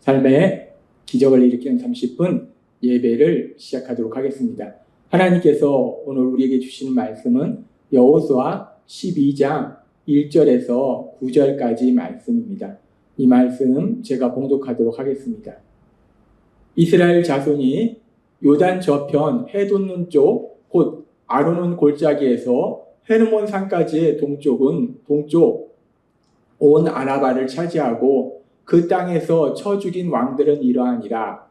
삶의 기적을 일으키는 30분 예배를 시작하도록 하겠습니다. 하나님께서 오늘 우리에게 주시는 말씀은 여호수아 12장 1절에서 9절까지 말씀입니다. 이 말씀 제가 봉독하도록 하겠습니다. 이스라엘 자손이 요단 저편 해돋는 쪽 곧 아르논 골짜기에서 헤르몬 산까지의 동쪽 온 아라바를 차지하고 그 땅에서 쳐 죽인 왕들은 이러하니라.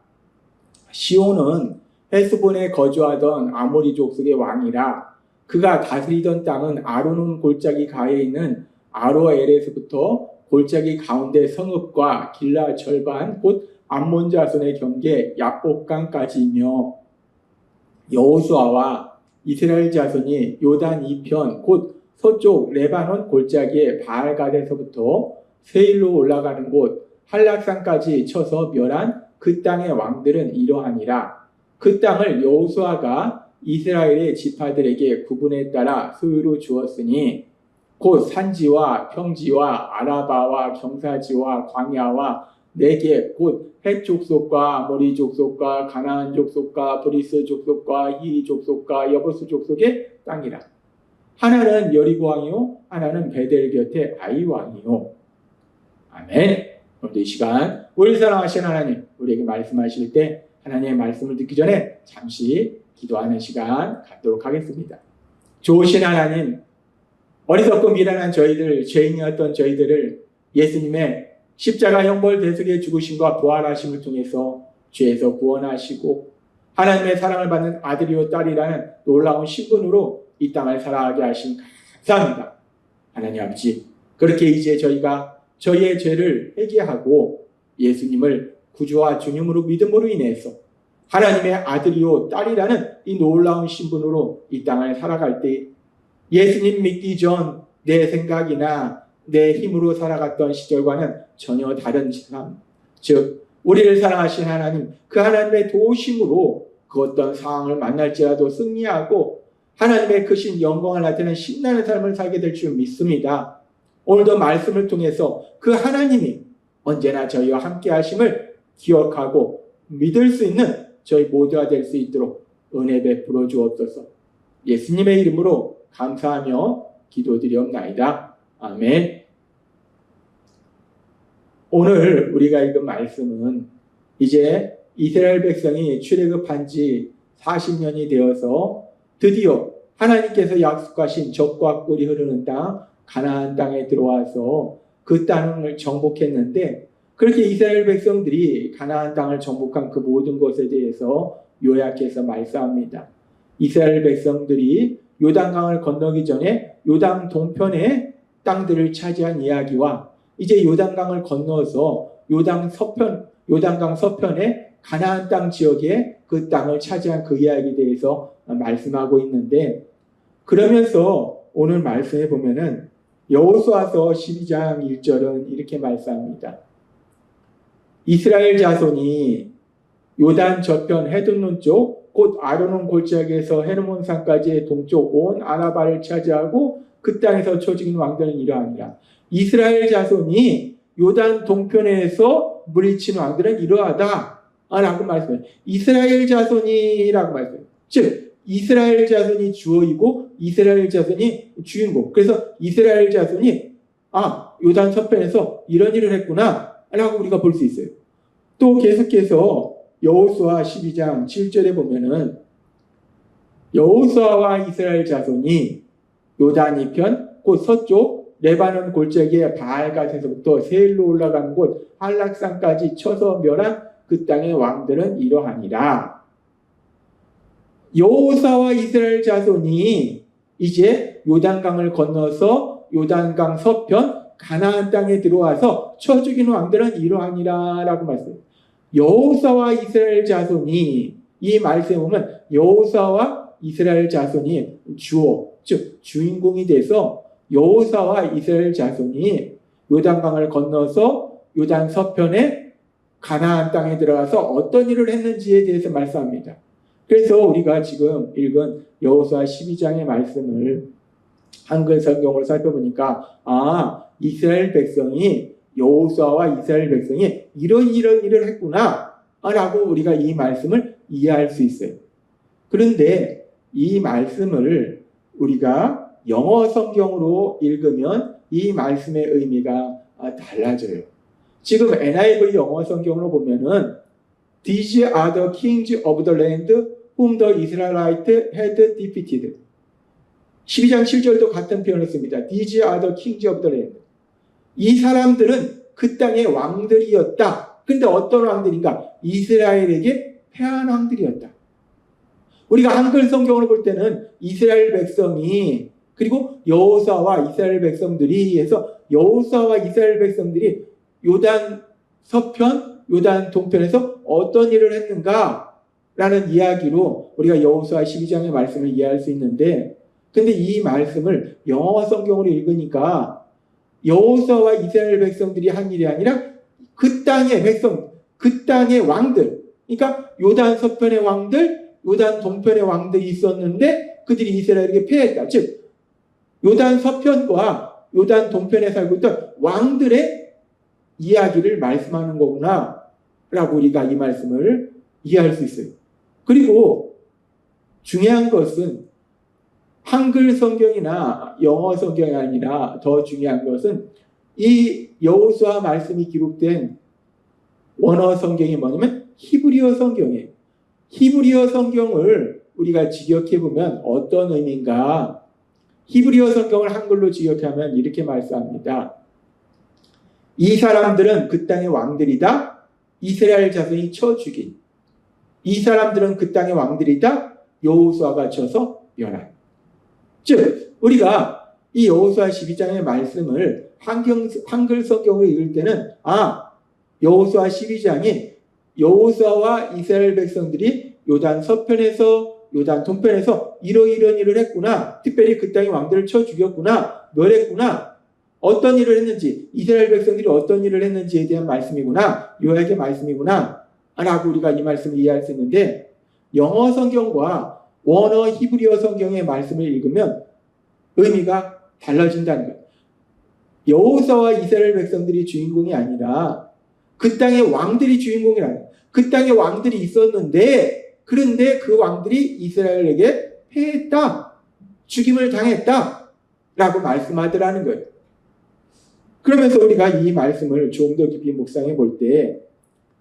시온은 헤스본에 거주하던 아모리 족속의 왕이라. 그가 다스리던 땅은 아르논 골짜기 가에 있는 아로엘에서부터 골짜기 가운데 성읍과 길라 절반 곧 암몬 자손의 경계 야복강까지이며, 여호수아와 이스라엘 자손이 요단 이편 곧 서쪽 레바논 골짜기의 바알갓에서부터 세일로 올라가는 곳 한락산까지 쳐서 멸한 그 땅의 왕들은 이러하니라. 그 땅을 여호수아가 이스라엘의 지파들에게 구분에 따라 소유로 주었으니 곧 산지와 평지와 아라바와 경사지와 광야와 네겝 곧 헷 족속과 아모리 족속과 가나안 족속과 브리스 족속과 히 족속과 여부스 족속의 땅이라. 하나는 여리고 왕이요 하나는 베델 곁에 아이 왕이요. 아멘. 오늘도 이 시간 우리 사랑하신 하나님, 우리에게 말씀하실 때 하나님의 말씀을 듣기 전에 잠시 기도하는 시간 갖도록 하겠습니다. 좋으신 하나님, 어리석고 미련한 저희들, 죄인이었던 저희들을 예수님의 십자가 형벌 대속에 죽으심과 부활하심을 통해서 죄에서 구원하시고 하나님의 사랑을 받는 아들이요 딸이라는 놀라운 신분으로 이 땅을 살아가게 하신 감사합니다. 하나님 아버지, 그렇게 이제 저희가 저희의 죄를 회개하고 예수님을 구주와 주님으로 믿음으로 인해서 하나님의 아들이요 딸이라는 이 놀라운 신분으로 이 땅을 살아갈 때 예수님 믿기 전 내 생각이나 내 힘으로 살아갔던 시절과는 전혀 다른 삶, 즉 우리를 사랑하신 하나님, 그 하나님의 도우심으로 그 어떤 상황을 만날지라도 승리하고 하나님의 크신 영광을 나타내는 신나는 삶을 살게 될 줄 믿습니다. 오늘도 말씀을 통해서 그 하나님이 언제나 저희와 함께 하심을 기억하고 믿을 수 있는 저희 모두가 될 수 있도록 은혜 베풀어 주옵소서. 예수님의 이름으로 감사하며 기도드리옵나이다. 아멘. 오늘 우리가 읽은 말씀은 이제 이스라엘 백성이 출애굽한 지 40년이 되어서 드디어 하나님께서 약속하신 젖과 꿀이 흐르는 땅 가나안 땅에 들어와서 그 땅을 정복했는데, 그렇게 이스라엘 백성들이 가나안 땅을 정복한 그 모든 것에 대해서 요약해서 말씀합니다. 이스라엘 백성들이 요단강을 건너기 전에 요단 동편의 땅들을 차지한 이야기와 이제 요단강을 건너서 요단강 서편의 가나안 땅 지역에 그 땅을 차지한 그 이야기에 대해서 말씀하고 있는데, 그러면서 오늘 말씀해 보면은 여호수아서 12장 1절은 이렇게 말씀합니다. 이스라엘 자손이 요단 저편 해돋는 쪽 곧 아르논 골짜기에서 헤르몬 산까지의 동쪽 온 아라바를 차지하고 그 땅에서 쳐 죽인 왕들은 이러하니라. 이스라엘 자손이 요단 동편에서 물리친 왕들은 이러하다 라고 말씀해요. 이스라엘 자손이라고 말씀해요. 즉 이스라엘 자손이 주어이고 이스라엘 자손이 주인공. 그래서 이스라엘 자손이 요단 서편에서 이런 일을 했구나 라고 우리가 볼 수 있어요. 또 계속해서 여호수아 12장 7절에 보면은 여호수아와 이스라엘 자손이 요단 이편 곧 서쪽 레바논 골짜기의 바알갓에서부터 세일로 올라간 곳 한락산까지 쳐서 멸한 그 땅의 왕들은 이러하니라. 여호수아와 이스라엘 자손이 이제 요단강을 건너서 요단강 서편 가나안 땅에 들어와서 쳐 죽인 왕들은 이러하니라 라고 말씀해요. 여호수아와 이스라엘 자손이, 이 말씀에 보면 여호수아와 이스라엘 자손이 주어, 즉 주인공이 돼서 여호수아와 이스라엘 자손이 요단강을 건너서 요단 서편에 가나안 땅에 들어가서 어떤 일을 했는지에 대해서 말씀합니다. 그래서 우리가 지금 읽은 여호수아 12장의 말씀을 한글 성경으로 살펴보니까 이스라엘 백성이 여호수아와 이스라엘 백성이 이런 일을 했구나 라고 우리가 이 말씀을 이해할 수 있어요. 그런데 이 말씀을 우리가 영어 성경으로 읽으면 이 말씀의 의미가 달라져요. 지금 NIV 영어 성경으로 보면은 These are the kings of the land whom the Israelites had defeated. 12장 7절도 같은 표현을 씁니다. These are the kings of the land. 이 사람들은 그 땅의 왕들이었다. 그런데 어떤 왕들인가? 이스라엘에게 패한 왕들이었다. 우리가 한글 성경으로 볼 때는 이스라엘 백성이 그리고 여호수아와 이스라엘 백성들이 해서 여호수아와 이스라엘 백성들이 요단 서편, 요단 동편에서 어떤 일을 했는가라는 이야기로 우리가 여호수아 12장의 말씀을 이해할 수 있는데, 근데 이 말씀을 영어 성경으로 읽으니까 여호수아와 이스라엘 백성들이 한 일이 아니라 그 땅의 백성, 그 땅의 왕들, 그러니까 요단 서편의 왕들, 요단 동편의 왕들이 있었는데 그들이 이스라엘에게 패했다. 즉 요단 서편과 요단 동편에 살고 있던 왕들의 이야기를 말씀하는 거구나 라고 우리가 이 말씀을 이해할 수 있어요. 그리고 중요한 것은 한글 성경이나 영어 성경이 아니라 더 중요한 것은 이 여호수아 말씀이 기록된 원어 성경이 뭐냐면 히브리어 성경이에요. 히브리어 성경을 우리가 직역해보면 어떤 의미인가? 히브리어 성경을 한글로 직역하면 이렇게 말씀합니다. 이 사람들은 그 땅의 왕들이다. 이스라엘 자손이 쳐 죽인. 이 사람들은 그 땅의 왕들이다. 여호수아가 쳐서 멸한. 즉 우리가 이 여호수아 12장의 말씀을 한글 성경으로 읽을 때는 여호수아 12장이 여호수아와 이스라엘 백성들이 요단 서편에서 요단 동편에서 이러이러한 일을 했구나. 특별히 그 땅의 왕들을 쳐 죽였구나. 멸했구나. 어떤 일을 했는지, 이스라엘 백성들이 어떤 일을 했는지에 대한 말씀이구나. 요약의 말씀이구나 라고 우리가 이 말씀을 이해할 수 있는데, 영어 성경과 원어 히브리어 성경의 말씀을 읽으면 의미가 달라진다는 거예요. 여호수아와 이스라엘 백성들이 주인공이 아니라 그 땅의 왕들이 주인공이라는 거예요. 그 땅에 왕들이 있었는데 그런데 그 왕들이 이스라엘에게 패했다. 죽임을 당했다. 라고 말씀하더라는 거예요. 그러면서 우리가 이 말씀을 좀 더 깊이 묵상해 볼 때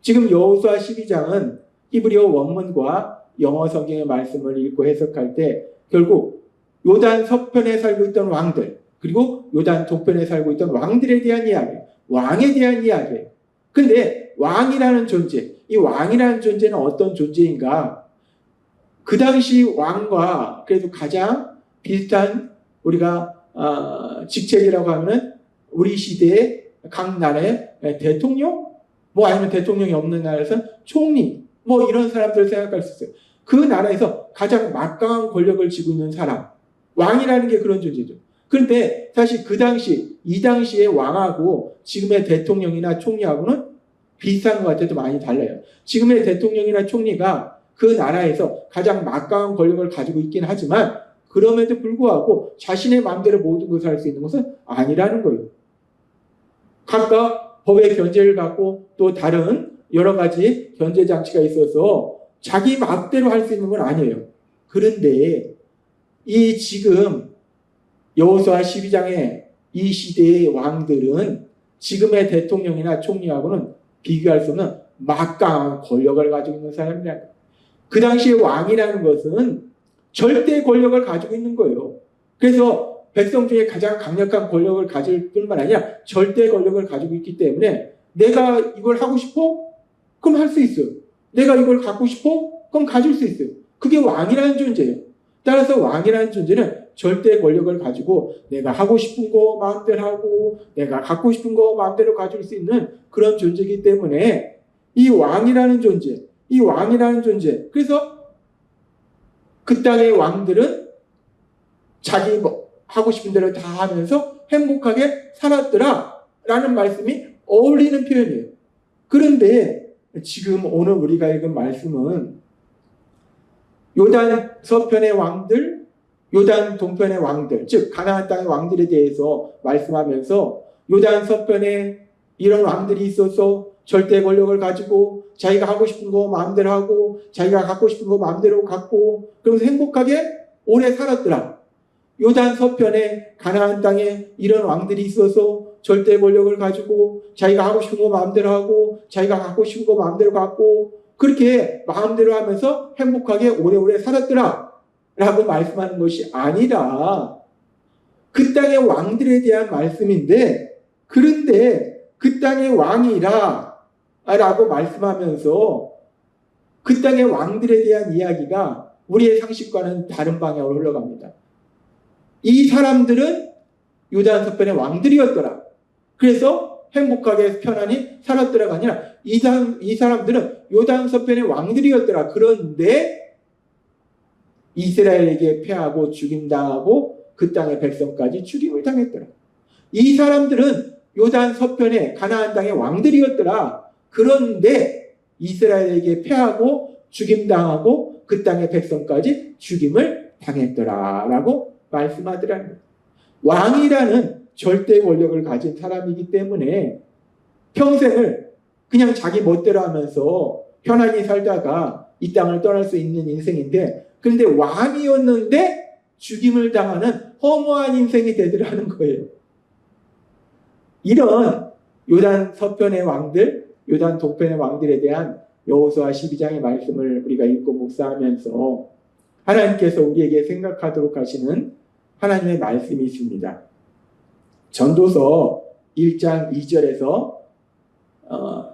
지금 여호수아 12장은 히브리어 원문과 영어 성경의 말씀을 읽고 해석할 때 결국 요단 서편에 살고 있던 왕들 그리고 요단 동편에 살고 있던 왕들에 대한 이야기, 왕에 대한 이야기예요. 근데 왕이라는 존재, 이 왕이라는 존재는 어떤 존재인가? 그 당시 왕과 그래도 가장 비슷한 우리가 직책이라고 하면은 우리 시대의 각 나라의 대통령, 아니면 대통령이 없는 나라에서는 총리, 이런 사람들을 생각할 수 있어요. 그 나라에서 가장 막강한 권력을 쥐고 있는 사람, 왕이라는 게 그런 존재죠. 그런데 사실 이 당시의 왕하고 지금의 대통령이나 총리하고는 비슷한 것 같아도 많이 달라요. 지금의 대통령이나 총리가 그 나라에서 가장 막강한 권력을 가지고 있긴 하지만 그럼에도 불구하고 자신의 마음대로 모든 것을 할 수 있는 것은 아니라는 거예요. 각각 법의 견제를 받고 또 다른 여러 가지 견제 장치가 있어서 자기 마음대로 할 수 있는 건 아니에요. 그런데 이 지금 여호수아 12장의 이 시대의 왕들은 지금의 대통령이나 총리하고는 비교할 수 없는 막강한 권력을 가지고 있는 사람이라. 그 당시의 왕이라는 것은 절대 권력을 가지고 있는 거예요. 그래서 백성 중에 가장 강력한 권력을 가질 뿐만 아니라 절대 권력을 가지고 있기 때문에 내가 이걸 하고 싶어? 그럼 할 수 있어요. 내가 이걸 갖고 싶어? 그럼 가질 수 있어요. 그게 왕이라는 존재예요. 따라서 왕이라는 존재는 절대 권력을 가지고 내가 하고 싶은 거 마음대로 하고 내가 갖고 싶은 거 마음대로 가질 수 있는 그런 존재이기 때문에 이 왕이라는 존재, 그래서 그 땅의 왕들은 자기 하고 싶은 대로 다 하면서 행복하게 살았더라 라는 말씀이 어울리는 표현이에요. 그런데 지금 오늘 우리가 읽은 말씀은 요단 서편의 왕들, 요단 동편의 왕들, 즉 가나안 땅의 왕들에 대해서 말씀하면서 요단 서편의 이런 왕들이 있어서 절대 권력을 가지고 자기가 하고 싶은 거 마음대로 하고 자기가 갖고 싶은 거 마음대로 갖고 그러면서 행복하게 오래 살았더라. 요단 서편에 가나안 땅에 이런 왕들이 있어서 절대 권력을 가지고 자기가 하고 싶은 거 마음대로 하고 자기가 갖고 싶은 거 마음대로 갖고 그렇게 마음대로 하면서 행복하게 오래오래 살았더라 라고 말씀하는 것이 아니라 그 땅의 왕들에 대한 말씀인데 그런데 그 땅의 왕이라 라고 말씀하면서 그 땅의 왕들에 대한 이야기가 우리의 상식과는 다른 방향으로 흘러갑니다. 이 사람들은 요단서편의 왕들이었더라. 그래서 행복하게 편안히 살았더라가 아니라 이 사람들은 요단서편의 왕들이었더라. 그런데 이스라엘에게 패하고 죽임당하고 그 땅의 백성까지 죽임을 당했더라. 이 사람들은 요단서편의 가나안 땅의 왕들이었더라. 그런데 이스라엘에게 패하고 죽임당하고 그 땅의 백성까지 죽임을 당했더라 라고 말씀하더라는 거예요. 왕이라는 절대 권력을 가진 사람이기 때문에 평생을 그냥 자기 멋대로 하면서 편안히 살다가 이 땅을 떠날 수 있는 인생인데 그런데 왕이었는데 죽임을 당하는 허무한 인생이 되더라는 거예요. 이런 요단 서편의 왕들, 요단 동편의 왕들에 대한 여호수아 12장의 말씀을 우리가 읽고 묵상하면서 하나님께서 우리에게 생각하도록 하시는 하나님의 말씀이 있습니다. 전도서 1장 2절에서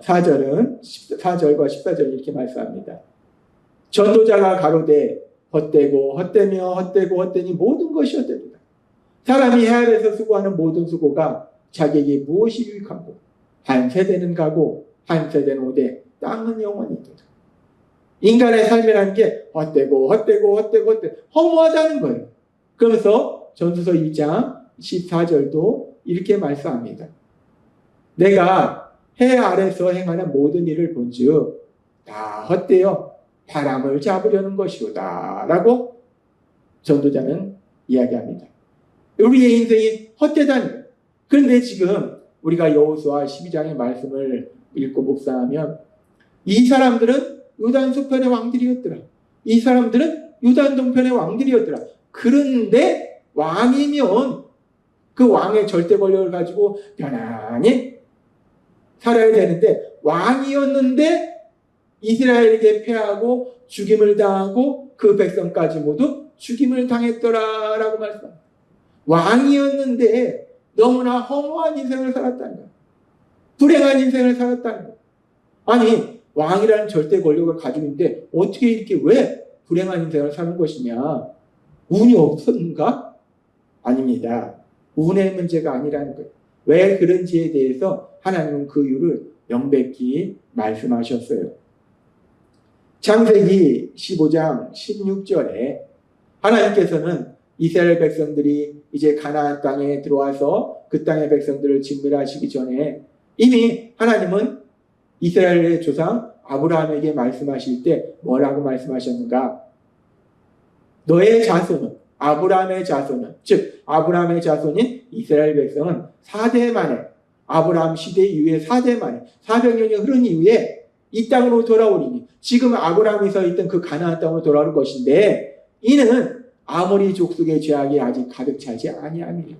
4절은 4절과 14절 이렇게 말씀합니다. 전도자가 가로되 헛되고 헛되며 헛되고 헛되니 모든 것이 헛되도다. 사람이 해 아래에서 수고하는 모든 수고가 자기에게 무엇이 유익하고 한 세대는 가고 한 세대는 오되 땅은 영원히 있도다. 인간의 삶이라는 게 헛되고 헛되고 헛되고 헛되고 허무하다는 거예요. 그러면서 전도서 1장 14절도 이렇게 말씀합니다. 내가 해 아래서 행하는 모든 일을 본즉 다 헛되어 바람을 잡으려는 것이로다 라고 전도자는 이야기합니다. 우리의 인생이 헛되다는 거예요. 그런데 지금 우리가 여호수아 12장의 말씀을 읽고 묵상하면 이 사람들은 요단 서편의 왕들이었더라. 이 사람들은 요단 동편의 왕들이었더라. 그런데 왕이면 그 왕의 절대 권력을 가지고 편안히 살아야 되는데 왕이었는데 이스라엘에게 패하고 죽임을 당하고 그 백성까지 모두 죽임을 당했더라라고 말씀합니다. 왕이었는데 너무나 허무한 인생을 살았다는 거예요. 불행한 인생을 살았다는 거예요. 아니 왕이라는 절대 권력을 가지고 있는데 어떻게 이렇게 왜 불행한 인생을 사는 것이냐? 운이 없었는가? 아닙니다. 운의 문제가 아니라는 거예요. 왜 그런지에 대해서 하나님은 그 이유를 명백히 말씀하셨어요. 창세기 15장 16절에 하나님께서는 이스라엘 백성들이 이제 가나안 땅에 들어와서 그 땅의 백성들을 진멸하시기 전에 이미 하나님은 이스라엘의 조상 아브라함에게 말씀하실 때 뭐라고 말씀하셨는가? 너의 자손은 아브라함의 자손은 즉 아브라함의 자손인 이스라엘 백성은 4대 만에 아브라함 시대 이후에 4대 만에 400년이 흐른 이후에 이 땅으로 돌아오리니 지금 아브라함이 서 있던 그 가나안 땅으로 돌아올 것인데 이는 아모리 족속의 죄악이 아직 가득 차지 아니함이라.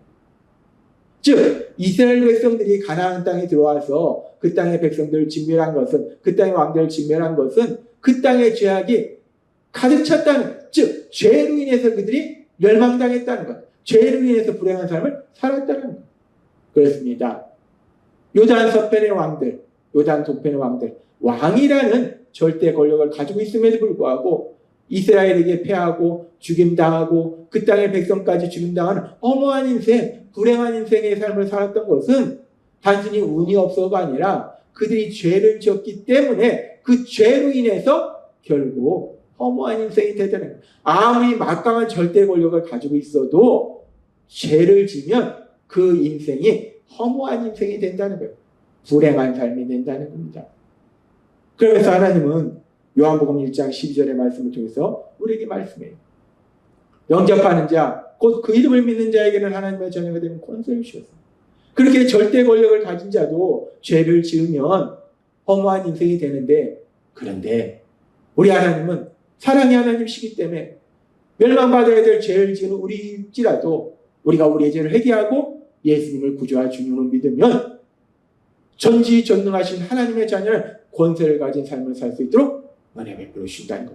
즉 이스라엘 백성들이 가나안 땅에 들어와서 그 땅의 백성들을 진멸한 것은 그 땅의 왕들을 진멸한 것은 그 땅의 죄악이 가득 찼다는 즉 죄로 인해서 그들이 멸망당했다는 것, 죄로 인해서 불행한 삶을 살았다는 것. 그렇습니다. 요단 서편의 왕들, 요단 동편의 왕들, 왕이라는 절대 권력을 가지고 있음에도 불구하고 이스라엘에게 패하고 죽임당하고 그 땅의 백성까지 죽임당하는 허무한 인생, 불행한 인생의 삶을 살았던 것은 단순히 운이 없어가 아니라 그들이 죄를 지었기 때문에 그 죄로 인해서 결국 허무한 인생이 되잖아요. 아무리 막강한 절대 권력을 가지고 있어도 죄를 지면 그 인생이 허무한 인생이 된다는 거예요. 불행한 삶이 된다는 겁니다. 그러면서 하나님은 요한복음 1장 12절의 말씀을 통해서 우리에게 말씀해요. 영접하는 자, 곧 그 이름을 믿는 자에게는 하나님의 자녀가 되는 권세를 주셨습니다. 그렇게 절대 권력을 가진 자도 죄를 지으면 허무한 인생이 되는데, 그런데 우리 하나님은 사랑의 하나님이시기 때문에 멸망받아야 될 죄를 지은 우리일지라도 우리가 우리의 죄를 회개하고 예수님을 구주와 주님으로 믿으면 전지전능하신 하나님의 자녀는 권세를 가진 삶을 살 수 있도록 은혜 베풀어 주신다는 것.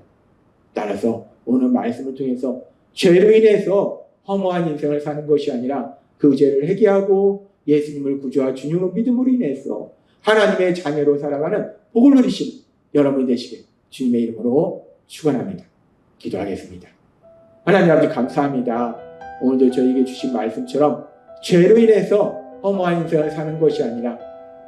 따라서 오늘 말씀을 통해서 죄로 인해서 허무한 인생을 사는 것이 아니라 그 죄를 회개하고 예수님을 구주와 주님으로 믿음으로 인해서 하나님의 자녀로 살아가는 복을 누리시는 여러분이 되시길 주님의 이름으로 축원합니다. 기도하겠습니다. 하나님 아버지 감사합니다. 오늘도 저에게 주신 말씀처럼 죄로 인해서 허무한 인생을 사는 것이 아니라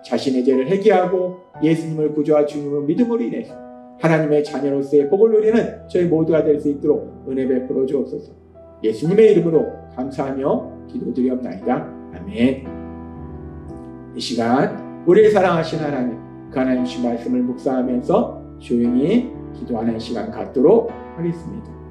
자신의 죄를 회개하고 예수님을 구주와 주님으로 믿음으로 인해서 하나님의 자녀로서의 복을 누리는 저희 모두가 될 수 있도록 은혜 베풀어 주옵소서. 예수님의 이름으로 감사하며 기도드리옵나이다. 아멘. 이 시간 우리를 사랑하신 하나님, 그 하나님 주신 말씀을 묵상하면서 조용히 기도하는 시간 갖도록 하겠습니다.